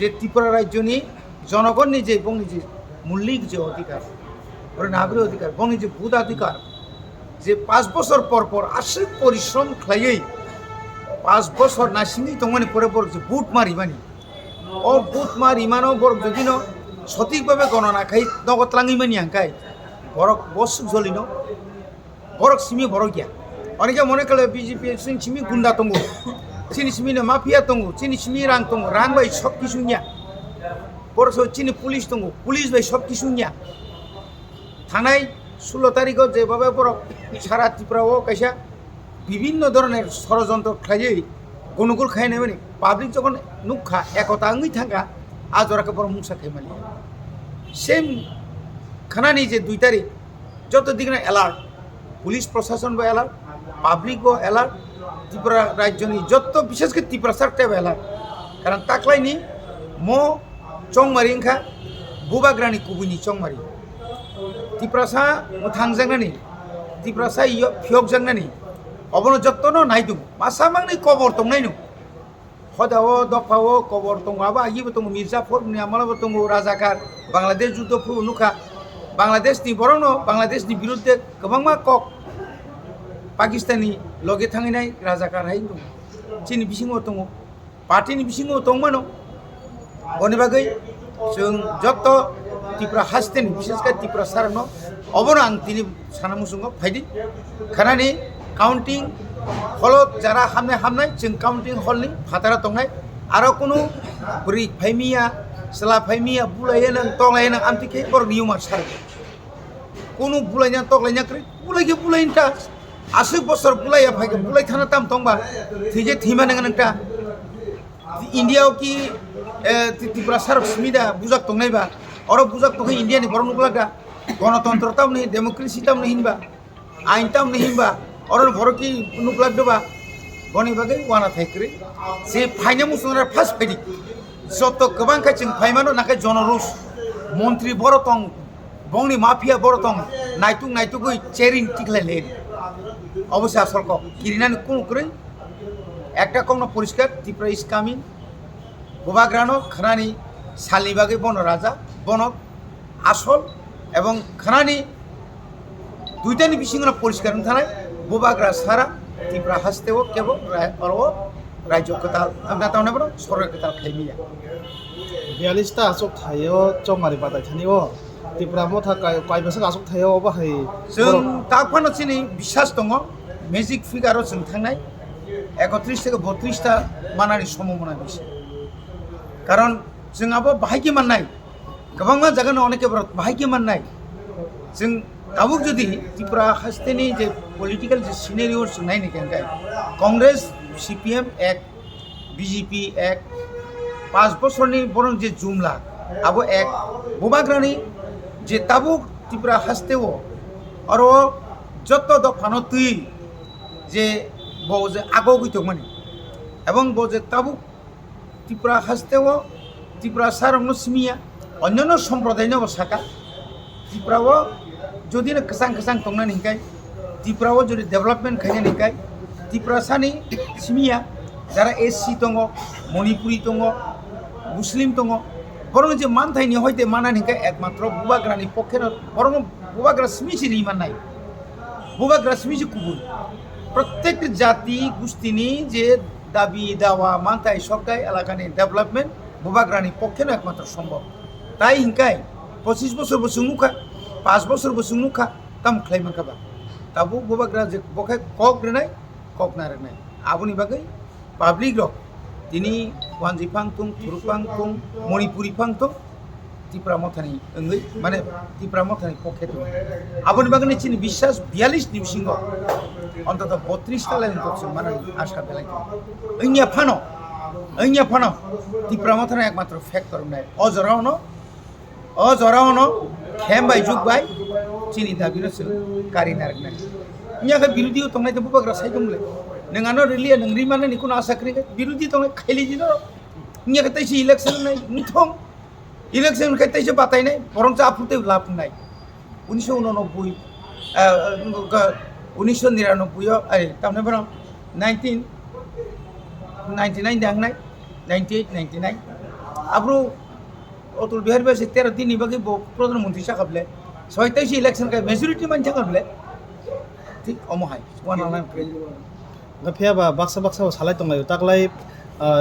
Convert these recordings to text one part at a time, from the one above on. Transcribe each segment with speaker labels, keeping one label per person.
Speaker 1: যে ত্রিপুরা রাজ্যনি জনগণনি যে বংনি যে মৌলিক যে অধিকার ওর নাগরিক অধিকার বংনি যে ভোটাধিকার যে 5 বছর পর পর আশিক পরিশ্রম খাইयै 5 বছর নাসিংই তংমানি পরে পর যে বুট মারিবানি ও বুট মারিমানো বরক যদি ন সঠিকভাবে গণনা খাই নগতলাঙিমানি আঙ্কাই বরক বস জলিনো বরক সিমি বরক গিয়া অনেকে মনে করে বিজেপি সিমি গুন্ডা তঙ্গু চিনি সিমিনো মাফিয়া তঙ্গু চিনি সিমি রাং তঙ্গু রাং বাই সব কিছু নিয়া বরক চিনি পুলিশ তঙ্গু পুলিশ বাই সব কিছু নিয়া থানায় 16 তারিখও যেভাবে বরক সারা ত্রিপুরাও কাইসা বিভিন্ন ধরনের ষড়যন্ত্র খাইয়ে গনুগুল খাই নেবেনি পাবলিক যখন নুখা একতা আঙি থাকা আজ ওরাকে বড় মুসা খাই মালি সেম খানানি যে 2 তারিখ যত দিক না অ্যালার্ট পুলিশ প্রশাসন বা অ্যালার্ট পাবলিক বা অ্যালার্ট ত্রিপুরা রাজ্যনি যত বিশেষ করে ত্রিপুরা সারটাই অ্যালার্ট কারণ তাকলাইনি মো চংমারি ইংখা বুবাগ্রানি কুবুনি চংমারি ত্রিপুরাসা থাংজাंनानि ত্রিপুরাসা ইয় ফিয়কজাंनानि অবন যত্ন নাইদুম মাসা মাংনি কবর তংনাইनु হদাও দফাও কবর তংआबा आइबो तंगो मिर्जाफर नियामालाबो तंगो राजाकार बांग्लादेश जुद्धफोर नुखा बांग्लादेशनि बरनो बांग्लादेशनि बिरुद्धे गोबांमा कक पाकिस्तानी लगे थांनाय राजाकार हाय दं चिनि बिसिङाव दङ पार्टीनि बिसिङाव दंमानो अनि बागै जों जत्त ত্রিপুরা হাসতেন বিশেষ করে ত্রিপুরা সারানো অবন আং তিনি সানামুসুঙ্গ ফাইদি খানানি কাউন্টিং হলত যারা হামনায় जों কাউন্টিং হলনি ফাতারা তংনায় আরো কোনো ব্রি ফাইমিয়া সলা ফাইমিয়া বুলাইনা তংলাইনা আমতিকে বর নিয়মা সার কোনো বুলাইনা তংলাইনা করে বুলাইনটা 80 বছর বুলাইয়া ফাইকে বুলাই থানা তাম তংবা থিজে থিমানে একটা ইন্ডিয়াও কি ত্রিপুরা সারক সুবিধা বুজাক তংনাইবা और बुझाक तो इंडिया बरन नुकलागा गणतंत्रता नहीं डेमोक्रेसीता नहीं हिनबा आईनता नहीं हिनबा और बर की नुकलागदोबा गनि बागै वाना थाइक्रे से फाइना मुसुंगरा फार्स्ट फाइदि जत गोबां खाइचिं फाइमानो नाखाय जनरुस मन्त्री बरतं बंगनि माफिया बरतं नाइतुगै चेरिं टिकलाइले अवश्य आसलक किरिनानि कोन करे একটা কম পরিষ্কার ত্রিপুরা ইজ কামিং বুবাগ্রানো খানানি সালিবাগে বন রাজা বনক আসল এবং খানানি দুইটানি বিসিংরা পরিষ্কার থানায় বুবাগ্রা সারা ত্রিপুরা হাসতেও কেবল রাজ্য কতাল আমরা তাও নেব সরকার কতাল খাইমিয়া
Speaker 2: 42টা আসক থাयो চংমারি বাদাই থানিও ত্রিপুরা মথা কয় বছর আসক থাयो বাহাই
Speaker 1: जों ताकफानो चिनि বিশ্বাস दङ मेजिक फिगाराव जों थांनाय 31 থেকে 32টা मानानि सम्भावना बेसे कारण जोंहाबो बाहायखि माननाय गोबां जागोन अनेके बाहायखि माननाय जों दाबो जुदि त्रिपुरा हास्तेनि जे पलिटिकल जे सिनेरियो जों नायनो गाय कांग्रेस सीपीएम एक बीजेपी एक 5 বছরनि बरं जे जुमला आबो एक बुबाग्रानि जे ताबो त्रिपुरा हास्तेओ और जत दफानो तुई जे बजे आगो गइतो माने এবং बजे ताबो त्रिपुरा हास्तेओ ত্রিপুরা সারংনো সিমিয়া অন্যান্য সম্প্রদায়নো শাখা ত্রিপুরাও যদি কাসাং তংনা নিকাই ত্রিপুরাও যদি ডেভেলপমেন্ট খাইনা নিকাই ত্রিপুরা সানি সিমিয়া যারা এসসি দङ মণিপুরি দङ মুসলিম দङ বরং যে মানথাইনি হইতে মানা নিকাই একমাত্র বুবাগ্রানি পক্ষে বরং বুবাগ্রা সিমিছি রিমানাই বুবাগ্রা সিমিছি কুবুল প্রত্যেক জাতি গোষ্ঠীনি যে দাবি দাওয়া মানথাই সরকার এলাকানি ডেভেলপমেন্ট বুবাগ্রানি পক্ষে একমাত্র সম্ভব তাই হিংকাই 25 বছর বসুংনুখা 5 বছর বসুংনুখা তাম খাইমাখাবা তাবো বুবাগ্রা যে বখাই কক রেনাই কক না রেনাই আবনি বাগै পাবলিক রক তিনি ওয়ানজিফাং তুং থুরুপাং তুং মণিপুরি ফাং তুং ত্রিপুরা মথানি ওই মানে ত্রিপুরা মথানি পক্ষে তুং আবনি বাগै চিনি বিশ্বাস 42 নিমিষিং অন্তত 32টা লাইন করছে মানে আশা বেলাই ইন্ডিয়া ফানো ত্রিপুরা মথানি একমাত্র ফ্যাক্টর নাই অজরাওনো খেমবাই যুগবাই চিনি দাবিनो কারি নারকনাই ইयाखै বিরোধীও তংনাই তো বুবাগ্রা সাইদংলে नोंआनो रिलिया नों रिमाने निकुन आशा करें विरोधी तो खाली जी इया कहते हैं इलेक्शन नहीं निथों इलेक्शन कहते हैं बताई नहीं बरं से आफुते लाभ नहीं 1989 1999 अरे तमने बरं 1999 देंगनाय 98 99 আব্রু অতুল বিহারী বাসী 13 দিনই বাকি প্রধানমন্ত্রী সাকাবলে 27 ইলেকশন কে মেজরিটি মান সাকাবলে ঠিক অমহাই one online
Speaker 2: Gapia baksa baksa salai tonglayo taklai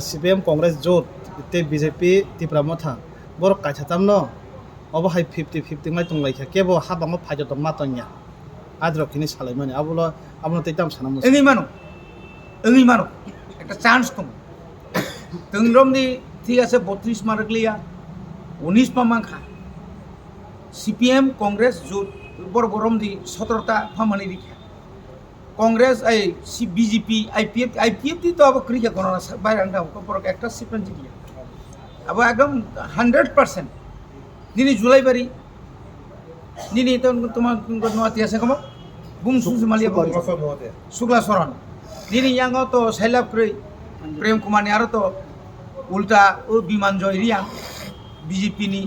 Speaker 2: CPM Congress jot te BJP tipra motha borok kaichatam no obo hai 50-50 ngai tonglai kha kebo habango phajo to matonya adro kini salai mani abulo amno teitam sanam
Speaker 1: এঙি মানো একটা chance দं তোংরমনি ঠিক আছে 32 mark লিয়া 19 মামাখা CPM Congress জোট বড় গরমদি 17টা ফামানি রিখা কংগ্রেস এই BJP IPF দি তো আবার ক্রিয়া কোন না বাইরে আন্ডা পর একটা সিপন জিয়া আবার একদম 100% নিনি জুলাই বাড়ি নিনি তো তোমার নতি আছে কম বুম সুসু মালিয়া শুক্লা সরণ নিনি ইয়াঙ্গ তো সাইলাপ কই প্রেম কুমার আর তো উল্টা ও বিমান জয় রিয়া বিজেপি নি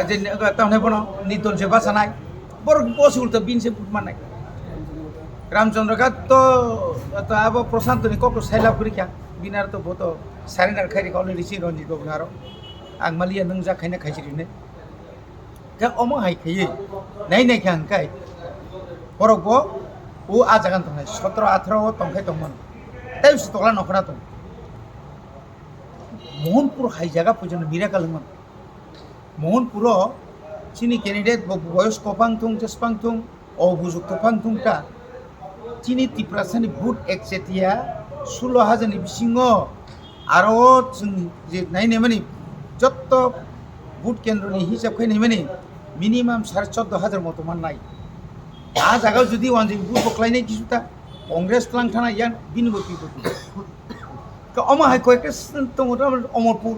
Speaker 1: যে তাহলে বনো নিতন সে বাসানাই বড় বস উল্টা বিন সে ফুট মানাই রামচন্দ্র ঘাট তো আবার প্রশান্ত নি কক সাইলাপ করি খ্যা বিনার তো বহুত সারেন্ডার খাইরি অলরেডি সি রঞ্জিত বাবু আরো आं मालिया नों जाखायना खायसिरिने दा अमा हायखायै नाय खांखाय बरकबो ओ आजागान तंखाय 17 18 तंखाय तंमोन ताय तकला नखरा दं मोहनपुर हायजागा पजन मिराकालमोन मोहनपुर चिनि कैंडिडेट बयस कपां थुं जेसपां थुं अबुजुग तफां थुंटा चिनि तिप्रासानि बुट एकसेटिया 16,000 नि बिसिङो आरो जों जे नायने माने যত বুট কেন্দ্রনি হিসাব খাই নাই মানে মিনিমাম 14,500 মতো মান নাই আ জায়গায় যদি ওয়ান বুট বকলাইনাই কিছুটা কংগ্রেস লাংথানা ইয়ান বিনিবো পিপল তো অমা হাই কয়েকটা তোমরা অমরপুর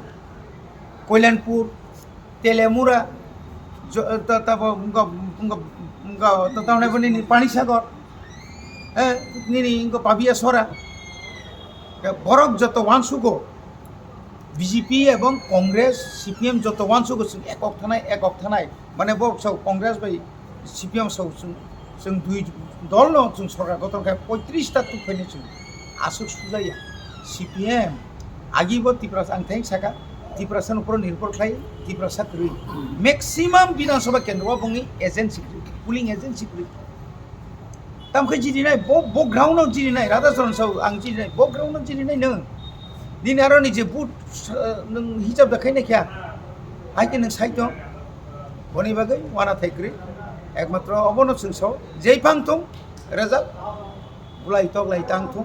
Speaker 1: কল্যাণপুর তেলেমুরা তারপর তারপরে পানিসাগর হ্যাঁ নিনি পাবিয়া সরা বরক যত ওয়ানসুগো বিজেপি এবং কংগ্রেস সিপিএম যত ওয়ানসুগো একক থানায় মানে বক সব কংগ্রেস বাই সিপিএম সব जों दुई दल न जों सरकार गतखाय 35टा तुफायनि जों आसुक सुजाया सिपिएम आगिबो तिप्रास आं थेंक साका तिप्रासन उपर निर्भर खाय तिप्रासा करि मैक्सिमाम विधानसभा केन्द्र बंगि एजेंसी पुलिंग एजेंसी करि तामखै जिदिनाय बक ग्राउन्डआव जिदिनाय राधाचरण साव आं जिदिनाय बक ग्राउन्डआव जिदिनाय नों दिन आरो निजे बुट नों हिसाब देखायनाय क्या आइके नों साइथ बनि बागै वाना थाइक्रि एकमात्र अबनो जोंसाव जेफां थं रेजाल्ट बुलाय तगलाय तां थं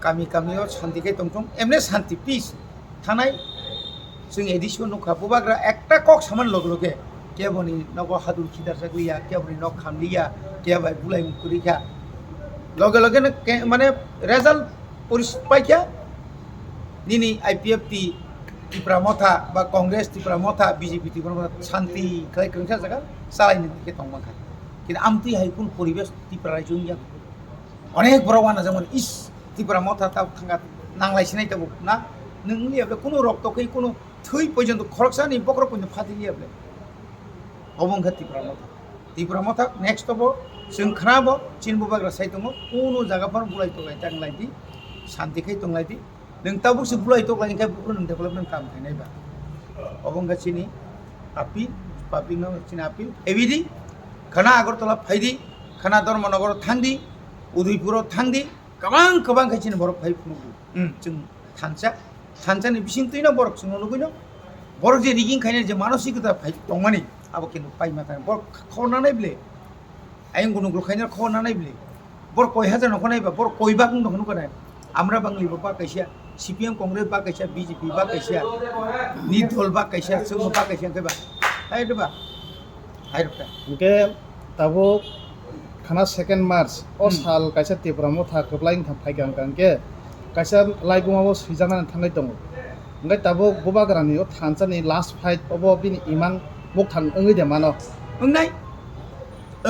Speaker 1: गामि गामियाव शान्तिखाय दंथं एमने शान्ति पिस थानाय जों एडिसन नखा बुबाग्रा एकटा कक सामान लगे लगे केबनि नगो हादुर खिदार जागलिया केबनि नक खामलिया केबाय बुलाय मुकुरिखा लगे लगे माने रेजाल्ट परिस पाइखा निनि आईपीएफ टी टिप्रा मथा बा कांग्रेस टिप्रा मथा बीजेपी टिप्रा मथा शांति खाय क्रंसा जागा सालायनो के तंमाखा किन्तु आमति हायकुन परिबेश टिप्रा रायजोनिया अनेक बरवाना जेमन इस टिप्रा मथा ता थांगा नांलायसिनाय ताबो ना नोंनियाबले कुनु रक्तखै कुनु थै पर्यन्त खरकसानि बक्र पयन्त फादिलियाबले अबंखा टिप्रा मथा नेक्स्ट अब जों खानाबो चिनबो बाग्रा साइतमो कुनु जागाफोर बुलाय तगाय तांलायदि शान्तिखै तंलायदि नों ताबुसो बुलाय तगलायनिखाय बुखौ नों डेभेलपमेन्ट काम खायनायबा अबंखा चिनि आपिल पाब्लिक नाव चिनि आपिल एबिदि खाना आगरतला फायदि खाना धर्मनगर थांदि उदयपुराव थांदि गोबां खायचिनि बरक फाय फुनु जों थानसानि बिसिं तैना बरक जों नुगैनो बरक जे रिगिं खायनाय जे मानसिकता फाय दंमानि आबो किन्तु पाइमा थानाय बरक खरनानै ब्ले आयं गुनुग्रु खायना खरनानै ब्ले बरक कय हाजार नखनायबा बरक कयबा गुन दखनो कनाय আমরা বাঙালি বা কাইসা সিপিএম কংগ্রেস বা কাইসা বিজেপি বা কাইসা নিদল বা কাইসা जों বা কাইসা কেবা হাইদবা হাইরটা
Speaker 2: ओके ताबो खाना 2 मार्च ओ साल काइसा तिप्रा मथा खोबलाइन थां फाइगां गांके काइसा लाइबुमाबो सुइजानानै थांनाय दङ ओंगाय ताबो बुबाग्रानि ओ थानसानि लास्ट फाइट अबो बिनि इमां बक थां ओंगै दे मानो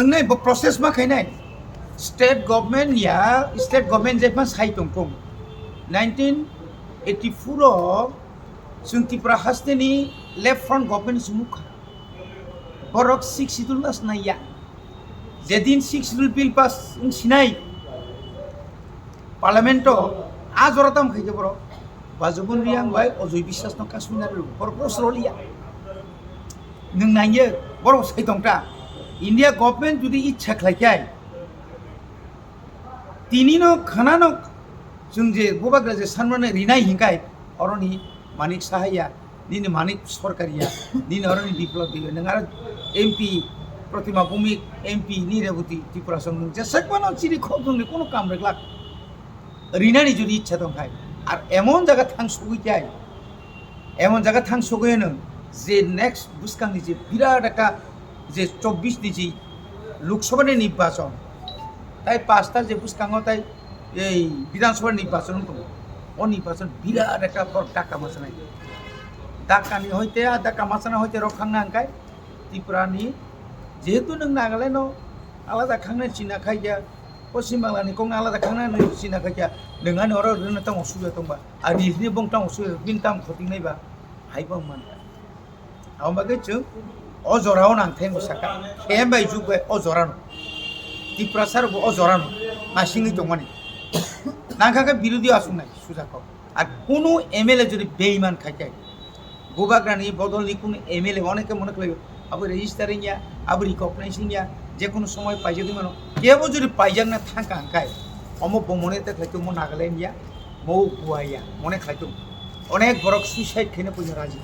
Speaker 1: ओंनाय बो प्रसेस मा खायनाय स्टेट गभर्नमेंट जेफा साइटं 1984 जों तिप्रा हास्टेनि लेफ्ट फ्रंट गभर्नमेंट सुमुखा बरक 6 शिड्यूल पास नाया जेदिन 6 शिड्यूल बिल पास सिनाय पार्लियामेंट आज जराताम खायके बरक Bajobon riang bai ojoi biswas no kasminar bor prosrolia nung nanye bor saitongta India government judi ichha khlaikai tini no khana no जों जे बबाग्रा जे सानमाने रिनाय हिंगाय अरनि मानिक साहाया निने मानिक सरकारिया निने अरनि बिप्लव दियो नंगा एमपी प्रतिमा भूमिक एमपी निरेबुति त्रिपुरा संग जे सकमानो चिरि खोबुंनि कोनो काम रेगला रिनानि जुदि इच्छा दंखाय आर एमन जागा थां सगैखाय एमन जागा थां सगैनो जे नेक्स्ट बुसकांनि जे बिराट एका जे 24 नि जे लोकसभानि निर्वाचन ताई पाँचटा जे बुसकांगो ताई এই বিধানসভার নির্বাচন করব ও নির্বাচন বিরাট একটা বড় টাকা মাসানাই টাকানি হইতে আর টাকা মাসানা হইতে রক্ষাংনা আঙ্কায় ত্রিপুরানি যেহেতু নों নাগাল্যান্ডआव আলাদা খাংনা চিনা খাইয়া পশ্চিম বাংলানি কং আলাদা খাংনা চিনা খাইয়া नोंहानो अर रोनो तां असुबिदा दंबा आर निजनि बंतां असुबिदा बिनताम खतिनायबा हाइबा मान आमबागे जों अजराव नांथाय मुसाका खेमबाय जुगबाय अजरानो ত্রিপুরা सारबो अजरानो नासिङै दंमानि नांखाखा बिरोधी आसुनाय सुजाखौ আর কোনো এমএলএ যদি বেঈমান খাইতে গোবাগ্রানি বদলনি কোনো এমএলএ অনেকে মনে করে আবার রেজিস্টারিং ইয়া আবার রিকগনাইজিং ইয়া যে কোনো সময় পাইজাদি মানো কেবো যদি পাইজাং না থাকা আঙ্কাই অমুক মনেতে খাইতো মো নাগাল্যান্ড ইয়া মো গুয়াইয়া মনে খাইতো অনেক বড় সুইসাইড খেনে পয়সা রাজি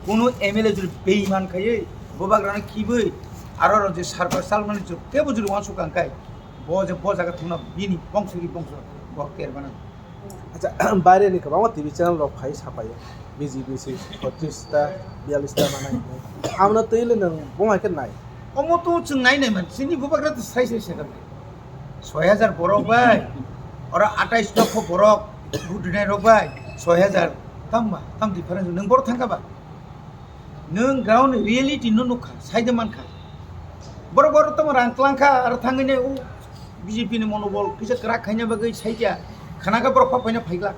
Speaker 1: কোনো এমএলএ যদি বেঈমান খাইয়ে গোবাগ্রানি কিবই আর যে সার্ভার সালমানি কেবো যদি ওয়ানসুক আঙ্কাই বজাगा थांना बिनि बंशनि बंश बकेर बाना
Speaker 3: আচ্ছা বাইরেनि गोबां টিভি চ্যানেল फाइ साफायो बिजिबिसि 36টা 42টা मानाय आमना तैले नों बङाइखे नाय
Speaker 1: अमतो जों नायनायमोन जोंनि गोबाग्रा साइ साइ सेगाल 6000 बरक बाय और 28 लक्ष बरक बुदनाय रक बाय 6000 ताम डिफारेन्स नों बर थांगाबा नों ग्राउन्ड रियलिटी नो नुखा साइदे मानखा बर तम रांख्लांखा आरो थांगैने बीजेपी नि मनोबल किसे करा खाइना बागै साइजा खानागा बरफा फाइना फाइगला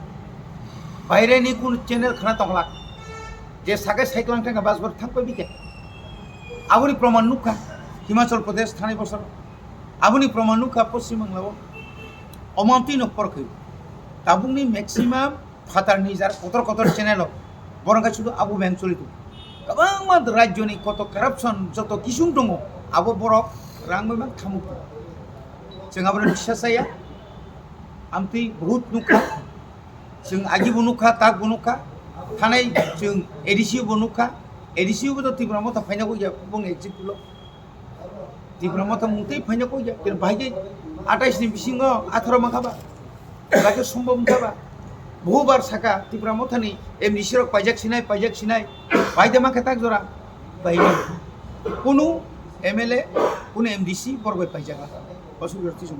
Speaker 1: बायरेनि कुन चैनल खाना तंगला जे सागे साइक्लां थांगा बासबर थांपा बिके आबुनि प्रमाण नुखा हिमाचल प्रदेश थानाय बसर आबुनि प्रमाण नुखा पश्चिम बांलाव अमान्ति नखरखै ताबुंनि मैक्सिमाम फातारनि जार कतर चैनल बरंगा सुदु आबु बेंक चलितो गोबां मान राज्यनि कत कारापसन जत किसुं दङ आबो बरक रांबोमान थामुक जों आबो বিশ্বাস जाया आमथै बहुत नुखा जों आगिबो नुखा ताकबो नुखा थानाय जों एडिसिबो नुखा एडिसिबो तो त्रिपुरा मथा फाइनागो या बंग एक्जिकुल त्रिपुरा मथा मुंथै फाइनागो या केन बाहाय 28 नि बिसिङो 18 माखाबा बाके सम्भव मुखाबा बहुबार साका त्रिपुरा मथानि एमनिसि रक पाइजाक सिनाय बायदे माखे ताक जरा बायदे कुनु एमएलए कुनु एमडीसी बरबाय पाइजाका असुबिदा जों